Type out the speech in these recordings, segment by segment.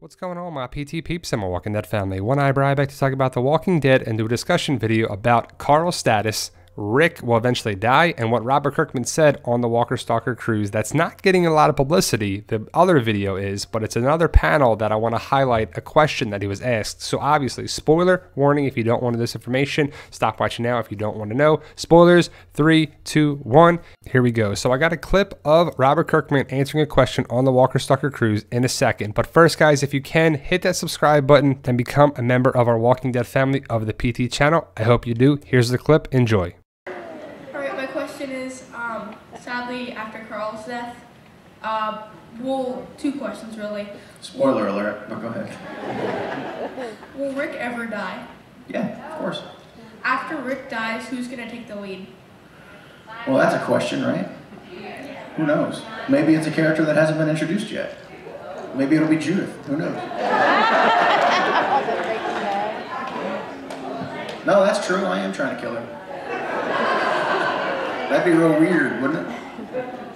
What's going on, my PT peeps and my Walking Dead family? One Eyebrow back to talk about The Walking Dead and do a discussion video about Carl's status, Rick will eventually die, and what Robert Kirkman said on the Walker Stalker cruise. That's not getting a lot of publicity. The other video is, but it's another panel that I want to highlight a question that he was asked. So obviously, spoiler warning, if you don't want this information, stop watching now if you don't want to know. Spoilers, 3, 2, 1, here we go. So I got a clip of Robert Kirkman answering a question on the Walker Stalker cruise in a second. But first, guys, if you can, hit that subscribe button and become a member of our Walking Dead family of the PT channel. I hope you do. Here's the clip. Enjoy. Sadly, after Carl's death, well, two questions really. Spoiler alert, but go ahead. Will Rick ever die? Yeah, of course. After Rick dies, who's going to take the lead? Well, that's a question, right? Who knows? Maybe it's a character that hasn't been introduced yet. Maybe it'll be Judith. Who knows? No, that's true. I am trying to kill her. That'd be real weird, wouldn't it?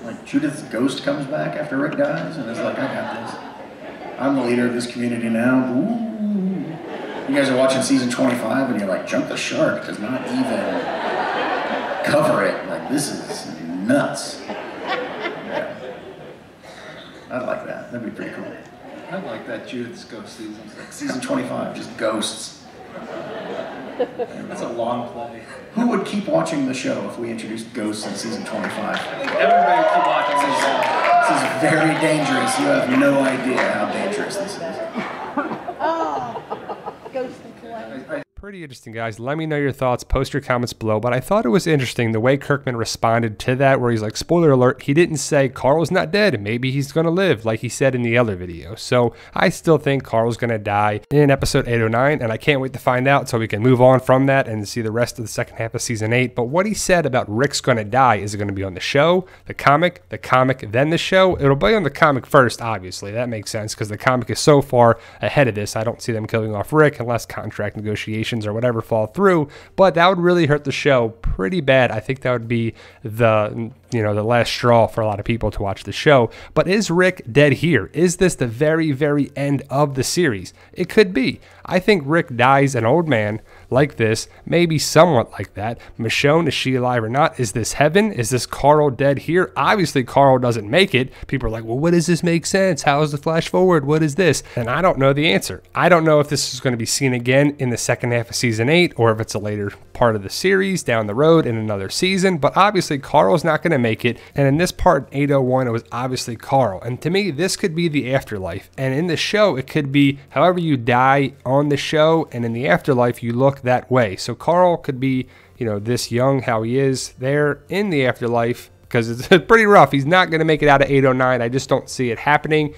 Like Judith's ghost comes back after Rick dies and is like, I got this. I'm the leader of this community now. Ooh. You guys are watching season 25 and you're like, jump the shark does not even cover it. Like, this is nuts. Yeah. I'd like that. That'd be pretty cool. I'd like that Judith's ghost season. Like season 25, just ghosts. That's a long play. Who would keep watching the show if we introduced ghosts in season 25? I think everybody would keep watching this show. This is very dangerous. You have no idea how dangerous this is. Ghost and play. Pretty interesting, guys. Let me know your thoughts. Post your comments below. But I thought it was interesting the way Kirkman responded to that, where he's like, spoiler alert, he didn't say Carl's not dead. Maybe he's going to live, like he said in the other video. So I still think Carl's going to die in episode 809, and I can't wait to find out so we can move on from that and see the rest of the second half of season 8. But what he said about Rick's going to die, is it going to be on the show, the comic, then the show? It'll be on the comic first, obviously. That makes sense because the comic is so far ahead of this. I don't see them killing off Rick unless contract negotiations or whatever fall through, but that would really hurt the show pretty bad. I think that would be the last straw for a lot of people to watch the show. But is Rick dead here? Is this the very, very end of the series? It could be. I think Rick dies an old man like this, maybe somewhat like that. Michonne, is she alive or not? Is this heaven? Is this Carl dead here? Obviously, Carl doesn't make it. People are like, well, what does this make sense? How is the flash forward? What is this? And I don't know the answer. I don't know if this is going to be seen again in the second half of season 8 or if it's a later part of the series down the road in another season. But obviously, Carl's not going to make it. And in this part, 801, it was obviously Carl. And to me, this could be the afterlife. And in the show, it could be however you die on the show, and in the afterlife, you look that way. So Carl could be, this young, how he is there in the afterlife, because it's pretty rough. He's not going to make it out of 809. I just don't see it happening.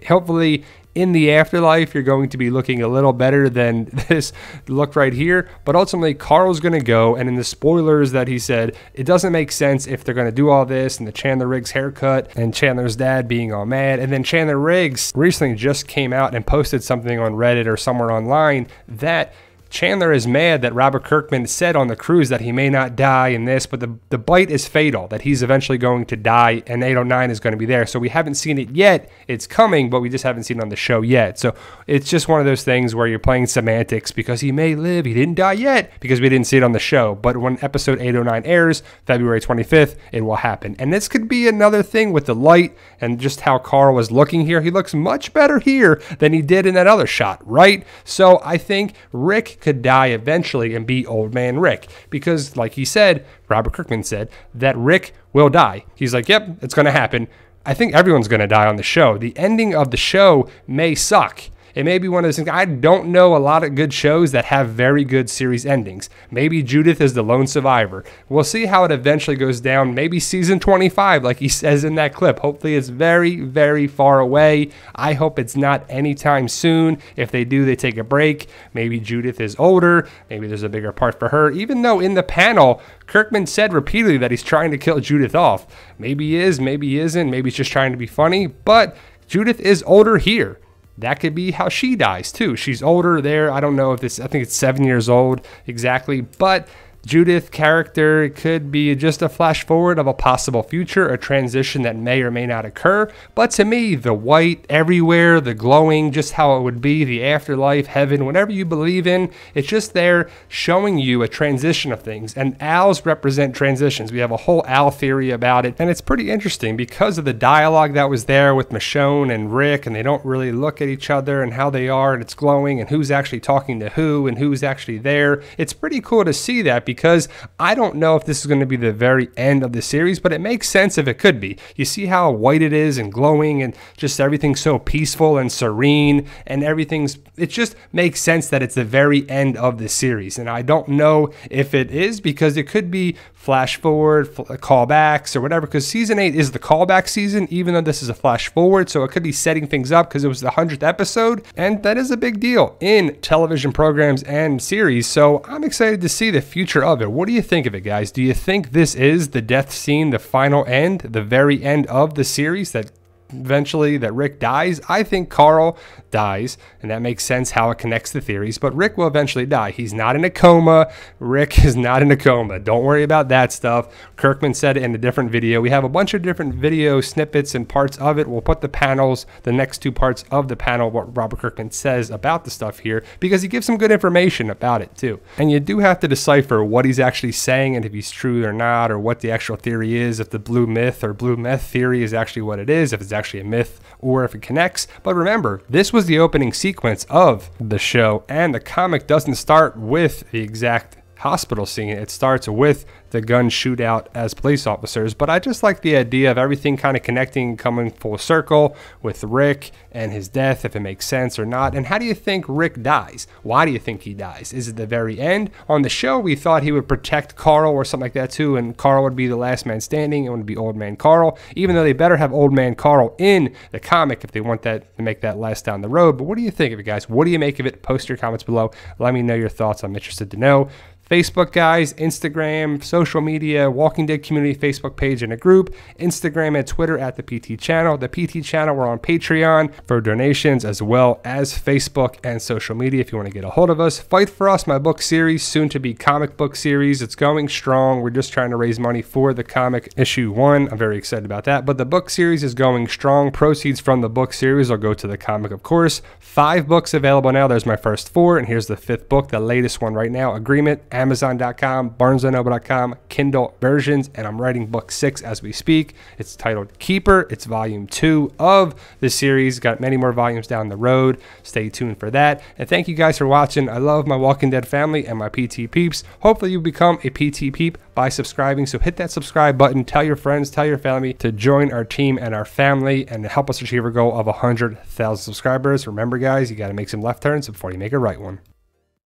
Hopefully, in the afterlife, you're going to be looking a little better than this look right here. But ultimately, Carl's going to go, and in the spoilers that he said, it doesn't make sense if they're going to do all this, and the Chandler Riggs haircut, and Chandler's dad being all mad. And then Chandler Riggs recently just came out and posted something on Reddit or somewhere online that Chandler is mad that Robert Kirkman said on the cruise that he may not die in this, but the bite is fatal, that he's eventually going to die, and 809 is going to be there. So we haven't seen it yet. It's coming, but we just haven't seen it on the show yet. So it's just one of those things where you're playing semantics because he may live. He didn't die yet because we didn't see it on the show. But when episode 809 airs, February 25th, it will happen. And this could be another thing with the light and just how Carl was looking here. He looks much better here than he did in that other shot, right? So I think Rick could die eventually and be old man Rick, because like he said, Robert Kirkman said that Rick will die. He's like, yep, it's going to happen. I think everyone's going to die on the show. The ending of the show may suck. It may be one of those things. I don't know a lot of good shows that have very good series endings. Maybe Judith is the lone survivor. We'll see how it eventually goes down. Maybe season 25, like he says in that clip. Hopefully it's very, very far away. I hope it's not anytime soon. If they do, they take a break. Maybe Judith is older. Maybe there's a bigger part for her. Even though in the panel, Kirkman said repeatedly that he's trying to kill Judith off. Maybe he is, maybe he isn't. Maybe he's just trying to be funny. But Judith is older here. That could be how she dies too. She's older there. I don't know if this, I think it's 7 years old exactly, but Judith character could be just a flash forward of a possible future, a transition that may or may not occur. But to me, the white everywhere, the glowing, just how it would be, the afterlife, heaven, whatever you believe in, it's just there showing you a transition of things. And owls represent transitions. We have a whole owl theory about it, and it's pretty interesting because of the dialogue that was there with Michonne and Rick, and they don't really look at each other and how they are, and it's glowing, and who's actually talking to who and who's actually there. It's pretty cool to see that, because I don't know if this is going to be the very end of the series, but it makes sense if it could be. You see how white it is and glowing, and just everything's so peaceful and serene, and it just makes sense that it's the very end of the series. And I don't know if it is, because it could be flash forward, callbacks, or whatever, because season 8 is the callback season, even though this is a flash forward, so it could be setting things up because it was the 100th episode, and that is a big deal in television programs and series. So I'm excited to see the future of it. What do you think of it, guys? Do you think this is the death scene, the final end, the very end of the series, that eventually that Rick dies? I think Carl dies, and that makes sense how it connects the theories, but Rick will eventually die. He's not in a coma. Rick is not in a coma. Don't worry about that stuff. Kirkman said it in a different video. We have a bunch of different video snippets and parts of it. We'll put the panels, the next two parts of the panel, what Robert Kirkman says about the stuff here, because he gives some good information about it too. And you do have to decipher what he's actually saying and if he's true or not, or what the actual theory is, if the blue myth or blue meth theory is actually what it is, if it's actually a myth or if it connects. But remember, this was the opening sequence of the show, and the comic doesn't start with the exact hospital scene. It starts with the gun shootout as police officers. But I just like the idea of everything kind of connecting, coming full circle with Rick and his death, if it makes sense or not. And how do you think Rick dies? Why do you think he dies? Is it the very end? On the show, we thought he would protect Carl or something like that too, and Carl would be the last man standing. It would be Old Man Carl, even though they better have Old Man Carl in the comic if they want that to make that last down the road. But what do you think of it, guys? What do you make of it? Post your comments below. Let me know your thoughts. I'm interested to know. Facebook, guys, Instagram, social media, Walking Dead Community Facebook page and a group, Instagram and Twitter at the PT Channel. The PT Channel, we're on Patreon for donations, as well as Facebook and social media if you want to get a hold of us. Fight for Us, my book series, soon to be comic book series. It's going strong. We're just trying to raise money for the comic issue 1. I'm very excited about that. But the book series is going strong. Proceeds from the book series will go to the comic, of course. 5 books available now. There's my first 4, and here's the 5th book, the latest one right now, Agreement. Amazon.com, BarnesandNoble.com, Kindle versions, and I'm writing book 6 as we speak. It's titled Keeper. It's volume 2 of the series. Got many more volumes down the road. Stay tuned for that. And thank you guys for watching. I love my Walking Dead family and my PT peeps. Hopefully you become a PT peep by subscribing. So hit that subscribe button. Tell your friends, tell your family to join our team and our family and help us achieve our goal of 100,000 subscribers. Remember, guys, you got to make some left turns before you make a right one.